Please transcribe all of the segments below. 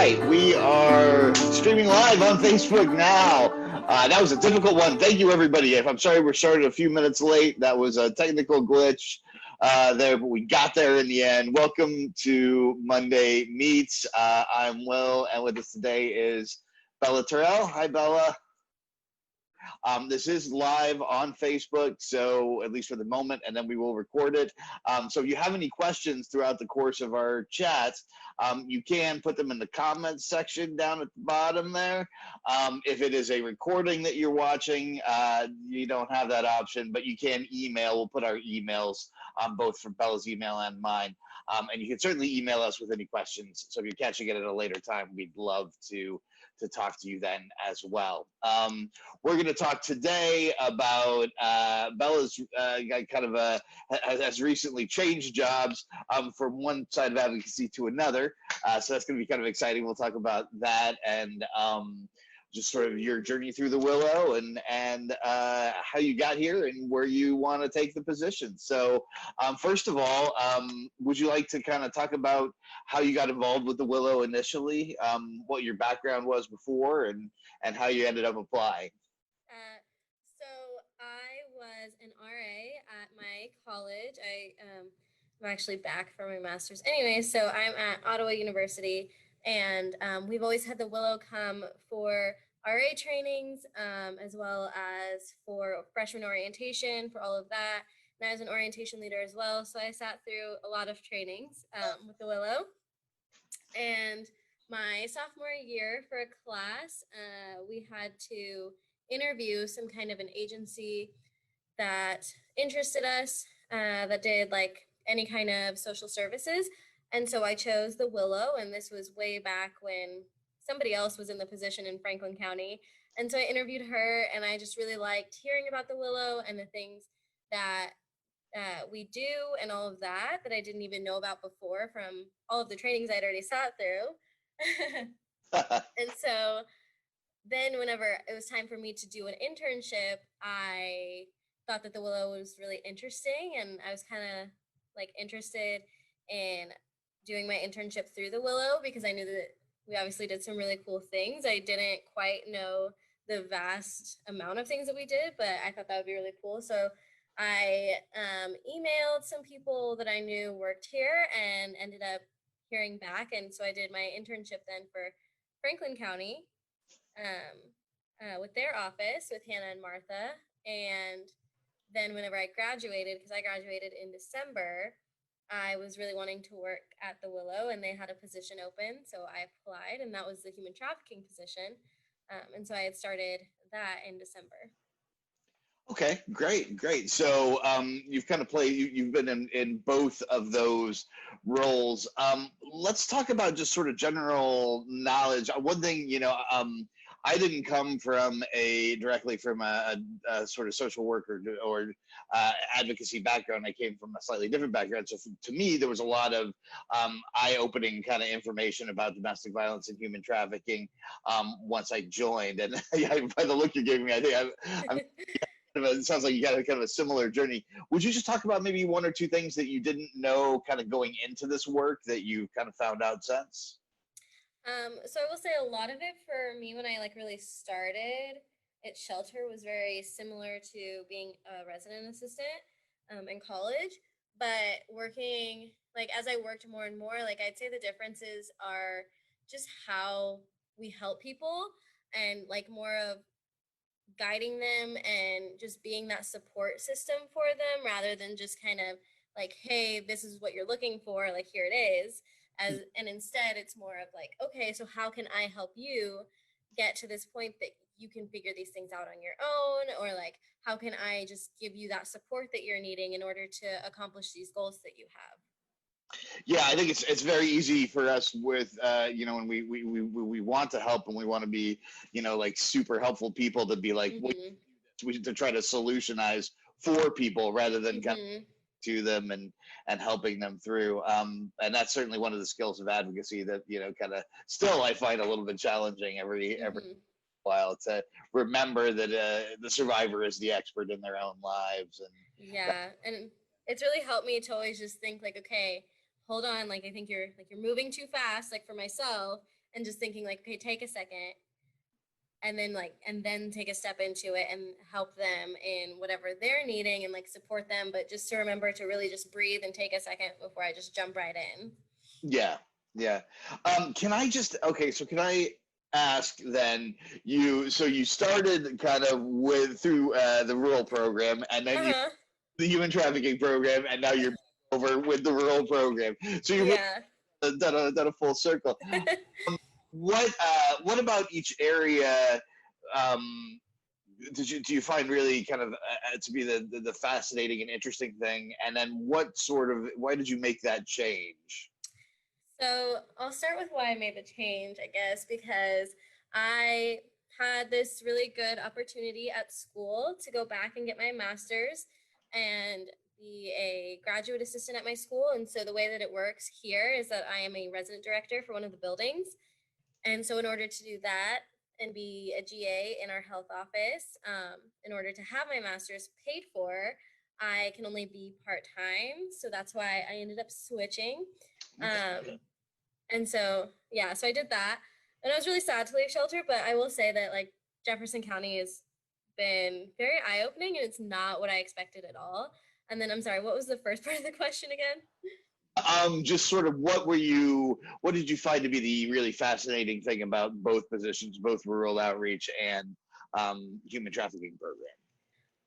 right, we are streaming live on Facebook now. That was a difficult one. Thank you, everybody. I'm sorry we're started a few minutes late. That was a technical glitch there, but we got there in the end. Welcome to Monday Meets. I'm Will, and with us today is Bella Terrill. Hi, Bella. This is live on Facebook, so at least for the moment, and then we will record it. So if you have any questions throughout the course of our chat, you can put them in the comments section down at the bottom there. If it is a recording that you're watching, you don't have that option, but you can email. We'll put our emails both for Bella's email and mine. And you can certainly email us with any questions. So if you're catching it at a later time, we'd love to talk to you then as well. We're going to talk today about Bella's has recently changed jobs from one side of advocacy to another. So that's going to be kind of exciting. We'll talk about that and just sort of your journey through the Willow and how you got here and where you want to take the position. So first of all, would you like to kind of talk about how you got involved with the Willow initially, what your background was before, and how you ended up applying? So I was an RA at my college. I'm actually back for my master's anyway. So I'm at Ottawa University, and we've always had the Willow come for RA trainings, as well as for freshman orientation, for all of that. And I was an orientation leader as well, so I sat through a lot of trainings with the Willow. And my sophomore year for a class, we had to interview some kind of an agency that interested us, that did like any kind of social services. And so I chose the Willow, and this was way back when somebody else was in the position in Franklin County. And so I interviewed her, and I just really liked hearing about the Willow and the things that we do and all of that I didn't even know about before from all of the trainings I'd already sat through. And so then whenever it was time for me to do an internship, I thought that the Willow was really interesting, and I was kind of like interested in doing my internship through the Willow because I knew that we obviously did some really cool things. I didn't quite know the vast amount of things that we did, but I thought that would be really cool. So I emailed some people that I knew worked here and ended up hearing back. And so I did my internship then for Franklin County, with their office with Hannah and Martha. And then whenever I graduated, because I graduated in December, I was really wanting to work at the Willow, and they had a position open. So I applied, and that was the human trafficking position. And so I had started that in December. Okay, great. So you've kind of played, you've been in both of those roles. Let's talk about just sort of general knowledge. One thing, I didn't come from directly from a sort of social work or advocacy background. I came from a slightly different background. So to me, there was a lot of eye-opening kind of information about domestic violence and human trafficking once I joined. And by the look you gave me, I think I'm it sounds like you got a kind of a similar journey. Would you just talk about maybe one or two things that you didn't know kind of going into this work that you kind of found out since? So I will say a lot of it for me when I like really started at shelter was very similar to being a resident assistant in college. But working like as I worked more and more, like I'd say the differences are just how we help people and like more of guiding them and just being that support system for them rather than just kind of like, hey, this is what you're looking for, like here it is. And instead it's more of like, okay, so how can I help you get to this point that you can figure these things out on your own, or like how can I just give you that support that you're needing in order to accomplish these goals that you have. Yeah, I think it's very easy for us with when we want to help and we want to be like super helpful people to be like Mhm. we to try to solutionize for people rather than kind of Mhm. to them and helping them through. And that's certainly one of the skills of advocacy that kind of still I find a little bit challenging every Mhm. while to remember that the survivor is the expert in their own lives and Yeah, and it's really helped me to always just think like, okay, hold on, like I think you're moving too fast, like for myself, and just thinking like, okay, take a second and then take a step into it and help them in whatever they're needing and like support them, but just to remember to really just breathe and take a second before I just jump right in. Yeah, yeah. Can I just so can I ask then you started kind of with through the rural program, and then you Uh-huh. the human trafficking program, and now you're over with the rural program. So you've Yeah. really done a full circle. What about each area? Um, do you find really kind of to be the fascinating and interesting thing? And then why did you make that change? So I'll start with why I made the change, I guess, because I had this really good opportunity at school to go back and get my master's and be a graduate assistant at my school. And so the way that it works here is that I am a resident director for one of the buildings. And so in order to do that and be a GA in our health office, in order to have my master's paid for, I can only be part-time. So that's why I ended up switching. Um, and so, yeah, so I did that. And I was really sad to leave shelter, but I will say that like Jefferson County has been very eye-opening and it's not what I expected at all. And then I'm sorry, what was the first part of the question again? Just sort of what did you find to be the really fascinating thing about both positions, both rural outreach and human trafficking program?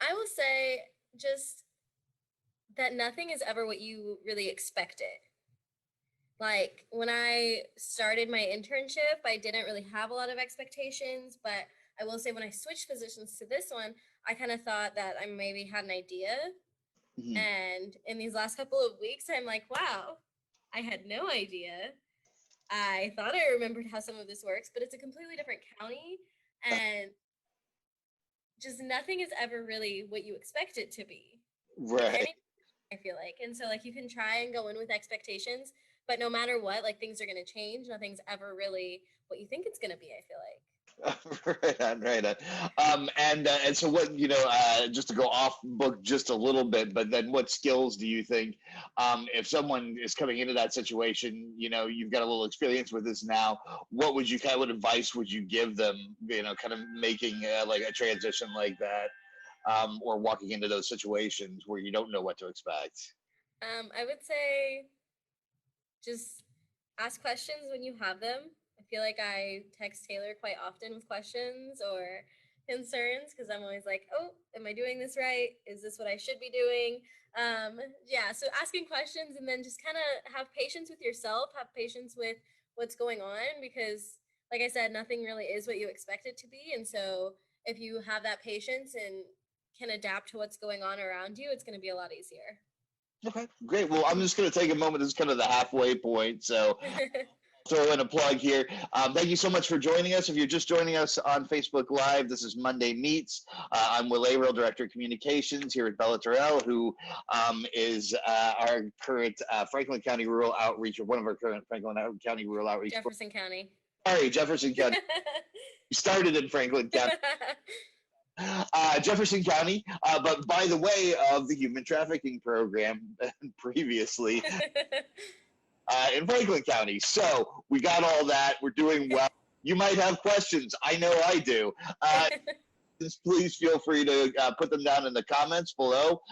I will say just that nothing is ever what you really expected. Like when I started my internship, I didn't really have a lot of expectations, but I will say when I switched positions to this one, I kind of thought that I maybe had an idea. Mhm. And in these last couple of weeks, I'm like, wow, I had no idea. I thought I remembered how some of this works, but it's a completely different county. And just nothing is ever really what you expect it to be in Right. any, I feel like. And so like you can try and go in with expectations, but no matter what, like things are going to change. Nothing's ever really what you think it's going to be, I feel like. Right on, right on. And so what, just to go off book just a little bit, but then what skills do you think, if someone is coming into that situation, you've got a little experience with this now, what advice would you give them, kind of making like a transition like that, or walking into those situations where you don't know what to expect? I would say just ask questions when you have them. I feel like I text Taylor quite often with questions or concerns because I'm always like, oh, am I doing this right? Is this what I should be doing? Yeah, so asking questions and then just kind of have patience with yourself, have patience with what's going on because, like I said, nothing really is what you expect it to be. And so if you have that patience and can adapt to what's going on around you, it's going to be a lot easier. Okay, great. Well, I'm just going to take a moment. This is kind of the halfway point. So throw in a plug here. Thank you so much for joining us. If you're just joining us on Facebook Live, this is Monday Meets. I'm Willow, Director of Communications here at Terrill, who is our current Franklin County Rural Outreach, or one of our current Franklin County Rural Outreach. Jefferson County. Sorry, Jefferson County. We started in Franklin County. Jefferson County, but by the way of the human trafficking program previously in Franklin County. So we got all that. We're doing well. You might have questions. I know I do. Please feel free to put them down in the comments below.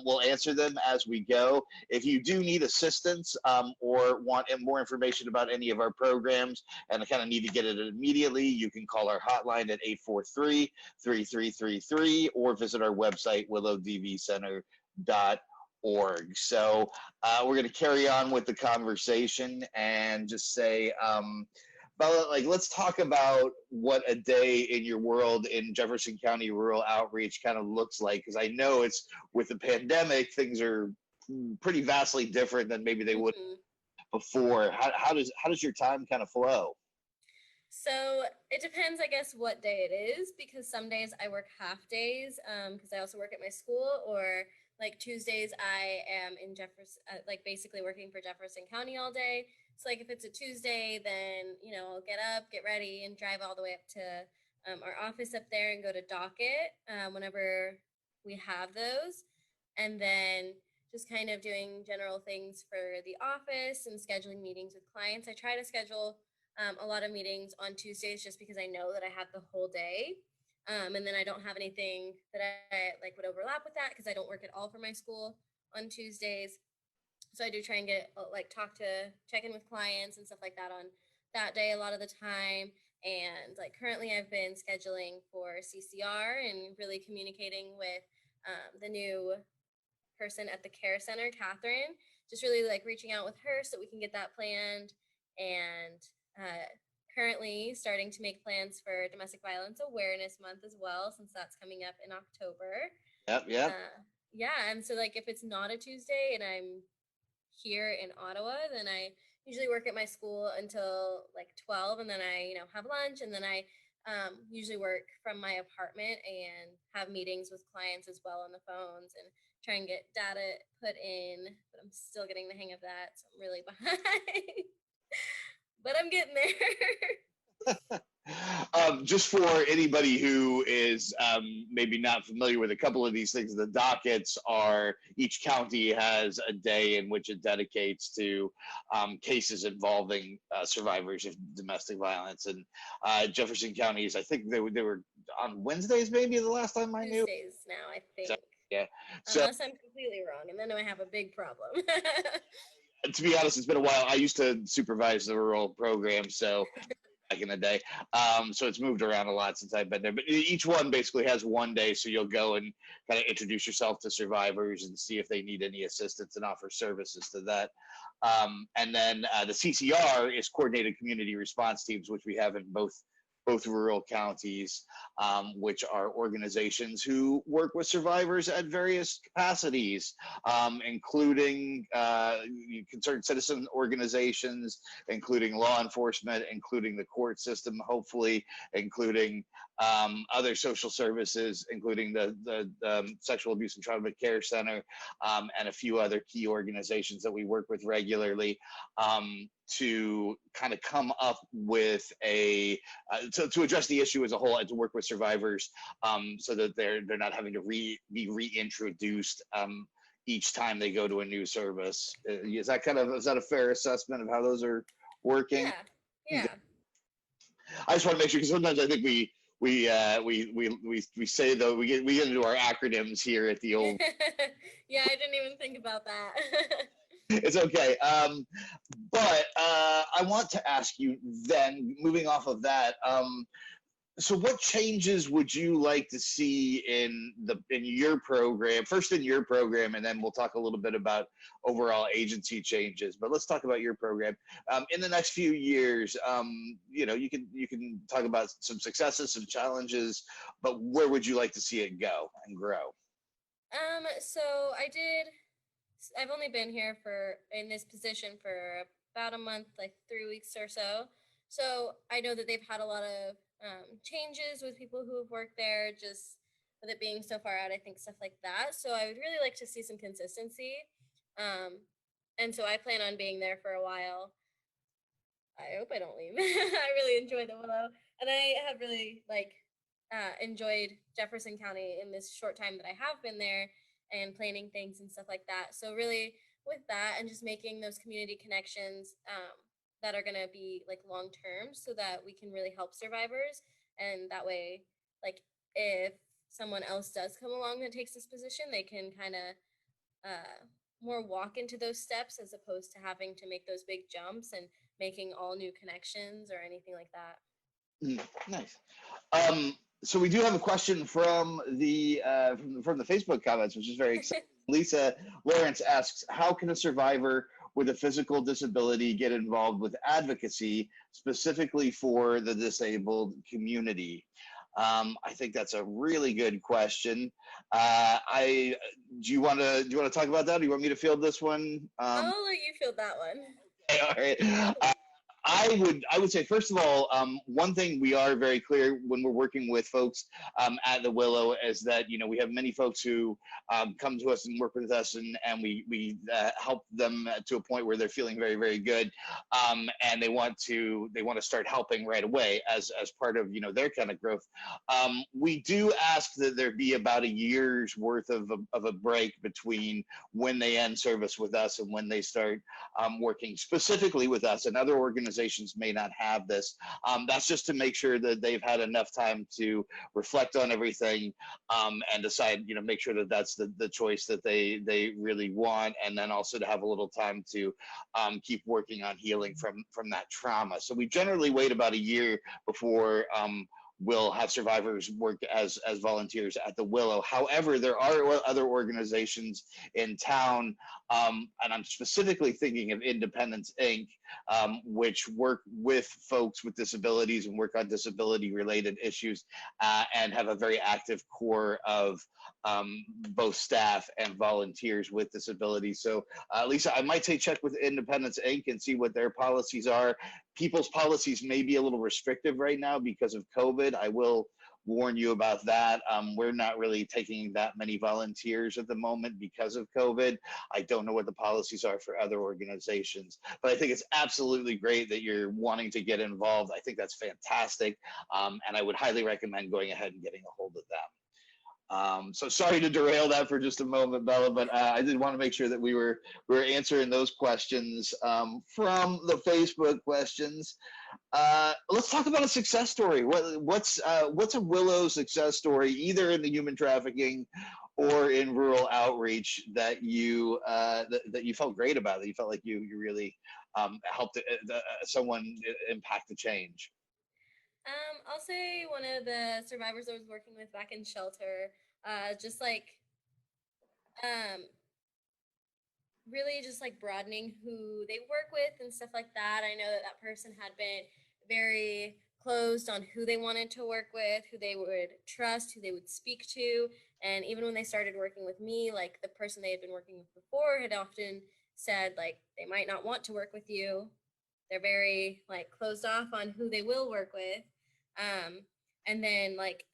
We'll answer them as we go. If you do need assistance or want more information about any of our programs and kind of need to get it immediately, you can call our hotline at 843-3333 or visit our website, willowdvcenter.org. So we're going to carry on with the conversation and just say, Bella, like, let's talk about what a day in your world in Jefferson County Rural Outreach kind of looks like, because I know it's with the pandemic, things are pretty vastly different than maybe they would Mhm. before. How does your time kind of flow? So it depends, I guess, what day it is because some days I work half days because I also work at my school, or like Tuesdays I am in Jefferson, like basically working for Jefferson County all day. So like if it's a Tuesday, then I'll get up, get ready, and drive all the way up to our office up there and go to docket whenever we have those, and then just kind of doing general things for the office and scheduling meetings with clients. I try to schedule a lot of meetings on Tuesdays just because I know that I have the whole day. And then I don't have anything that I like would overlap with that because I don't work at all for my school on Tuesdays. So I do try and get check in with clients and stuff like that on that day a lot of the time. And like currently I've been scheduling for CCR and really communicating with the new person at the care center, Catherine, just really like reaching out with her so we can get that planned. And currently starting to make plans for Domestic Violence Awareness Month as well, since that's coming up in October. Yep. Yeah, and so like if it's not a Tuesday and I'm here in Ottawa, then I usually work at my school until like 12, and then I, have lunch, and then I usually work from my apartment and have meetings with clients as well on the phones and try and get data put in, but I'm still getting the hang of that, so I'm really behind. But I'm getting there. Just for anybody who is maybe not familiar with a couple of these things, the dockets are, each county has a day in which it dedicates to cases involving survivors of domestic violence. And Jefferson County is, I think they were on Wednesdays, maybe the last time I knew. Tuesdays now, I think. Yeah. So, unless I'm completely wrong, and then I have a big problem. to be honest, it's been a while. I used to supervise the rural program, so back in the day. So it's moved around a lot since I've been there. But each one basically has one day, so you'll go and kind of introduce yourself to survivors and see if they need any assistance and offer services to that. And then the CCR is Coordinated Community Response Teams, which we have in both rural counties, which are organizations who work with survivors at various capacities, including concerned citizen organizations, including law enforcement, including the court system, hopefully, including other social services, including the Sexual Abuse and Trauma Care Center, and a few other key organizations that we work with regularly, to kind of come up with to address the issue as a whole and to work with survivors, so that they're not having to be reintroduced each time they go to a new service. Is that a fair assessment of how those are working? Yeah. I just want to make sure, because sometimes I think we say, though, we get into our acronyms here at the old. Yeah, I didn't even think about that. It's okay. But I want to ask you then, moving off of that, so what changes would you like to see in your program, first in your program, and then we'll talk a little bit about overall agency changes. But let's talk about your program. In the next few years, you can talk about some successes, some challenges, but where would you like to see it go and grow? So I've only been here in this position for about a month, like 3 weeks or so. So I know that they've had a lot of changes with people who have worked there, just with it being so far out, I think stuff like that. So I would really like to see some consistency. And so I plan on being there for a while. I hope I don't leave. I really enjoy the Willow, and I have really enjoyed Jefferson County in this short time that I have been there, and planning things and stuff like that. So really with that, and just making those community connections that are going to be like long term, so that we can really help survivors. And that way, like if someone else does come along that takes this position, they can kind of more walk into those steps, as opposed to having to make those big jumps and making all new connections or anything like that. Nice. So we do have a question from the Facebook comments, which is very exciting. Lisa Lawrence asks, how can a survivor with a physical disability get involved with advocacy, specifically for the disabled community? I think that's a really good question. Do you want to talk about that? Or do you want me to field this one? I'll let you field that one. Okay, all right. I would say, first of all, one thing we are very clear when we're working with folks at the Willow is that, we have many folks who come to us and work with us, and we help them to a point where they're feeling very, very good, and they want to start helping right away as part of their kind of growth. We do ask that there be about a year's worth of a break between when they end service with us and when they start working specifically with us. And other organizations organizations may not have this. That's just to make sure that they've had enough time to reflect on everything, and decide, make sure that that's the choice that they really want, and then also to have a little time to keep working on healing from that trauma. So we generally wait about a year before we'll have survivors work as volunteers at the Willow. However, there are other organizations in town, and I'm specifically thinking of Independence Inc., which work with folks with disabilities and work on disability-related issues, and have a very active core of both staff and volunteers with disabilities. So, Lisa, I might take check with Independence Inc. and see what their policies are. People's policies may be a little restrictive right now because of COVID. I will warn you about that. We're not really taking that many volunteers at the moment because of COVID. I don't know what the policies are for other organizations, but I think it's absolutely great that you're wanting to get involved. I think that's fantastic. And I would highly recommend going ahead and getting a hold of them. So sorry to derail that for just a moment, Bella, but I did want to make sure that we were answering those questions from the Facebook questions. Let's talk about a success story. What's a Willow success story, either in the human trafficking or in rural outreach, that you that you felt great about, that you felt like you really helped someone impact the change? I'll say one of the survivors I was working with back in shelter, just like really just like broadening who they work with and stuff like that. I know that that person had been very closed on who they wanted to work with, who they would trust, who they would speak to. And even when they started working with me, like the person they had been working with before had often said like they might not want to work with you. They're very like closed off on who they will work with. And then like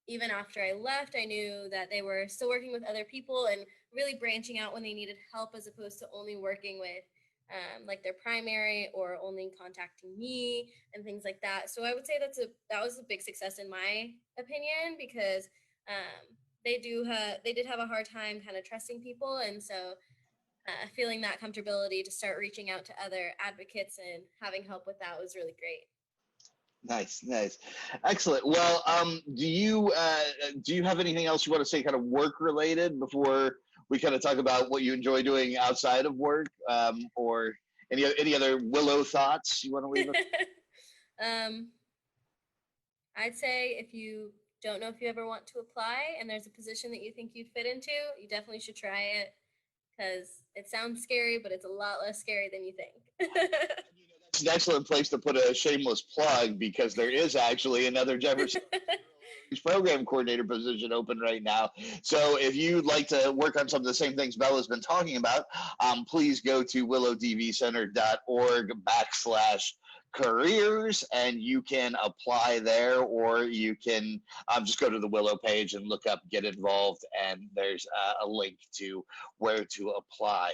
even after I left, I knew that they were still working with other people and really branching out when they needed help, as opposed to only working with like their primary or only contacting me and things like that. So I would say that was a big success in my opinion, because they did have a hard time kind of trusting people, and so feeling that comfortability to start reaching out to other advocates and having help with that was really great. Nice, excellent. Well, do you have anything else you want to say, kind of work related, before we kind of talk about what you enjoy doing outside of work, or any other Willow thoughts you want to leave us? I'd say if you don't know if you ever want to apply and there's a position that you think you'd fit into, you definitely should try it, because it sounds scary, but it's a lot less scary than you think. It's an excellent place to put a shameless plug, because there is actually another Jefferson program coordinator position open right now. So if you'd like to work on some of the same things Bella's been talking about, please go to willowdvcenter.org/careers, and you can apply there, or you can just go to the Willow page and look up Get Involved, and there's a link to where to apply.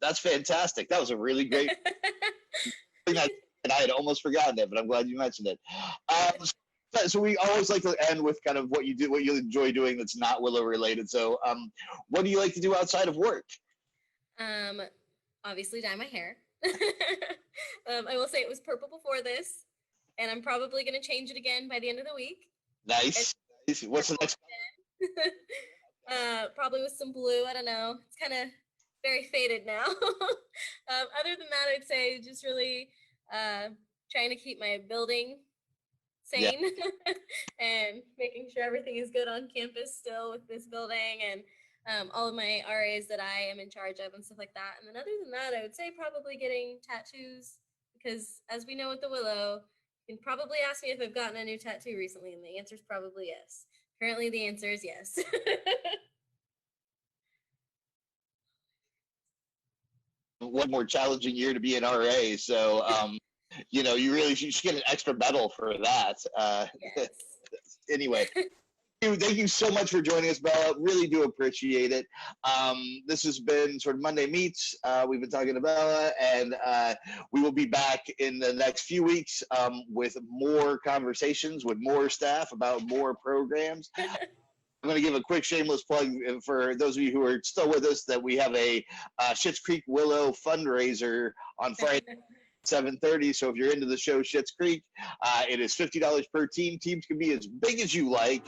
That's fantastic. That was a really great and I had almost forgotten it, but I'm glad you mentioned it. So we always like to end with kind of what you do, what you enjoy doing that's not Willow related. So what do you like to do outside of work? Obviously dye my hair. I will say it was purple before this, and I'm probably going to change it again by the end of the week. Nice. What's the next? Probably with some blue. I don't know. It's kind of very faded now. Other than that, I'd say just really trying to keep my building sane, yeah. And making sure everything is good on campus still with this building, and all of my RAs that I am in charge of and stuff like that. And then other than that, I would say probably getting tattoos, because as we know with the Willow, you can probably ask me if I've gotten a new tattoo recently, and the answer is probably yes. Currently, the answer is yes. One more challenging year to be an RA, so you really should get an extra medal for that. Yes. Anyway, thank you so much for joining us, Bella. Really do appreciate it. This has been sort of Monday Meets. We've been talking to Bella, and we will be back in the next few weeks with more conversations with more staff about more programs. I'm going to give a quick shameless plug for those of you who are still with us, that we have a Schitt's Creek Willow fundraiser on Friday 7:30. So if you're into the show Schitt's Creek, it is $50 per team. Teams can be as big as you like.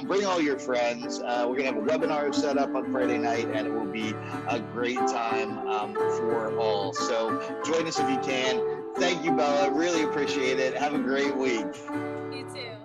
Bring all your friends. We're going to have a webinar set up on Friday night, and it will be a great time for all. So join us if you can. Thank you, Bella. Really appreciate it. Have a great week. You too.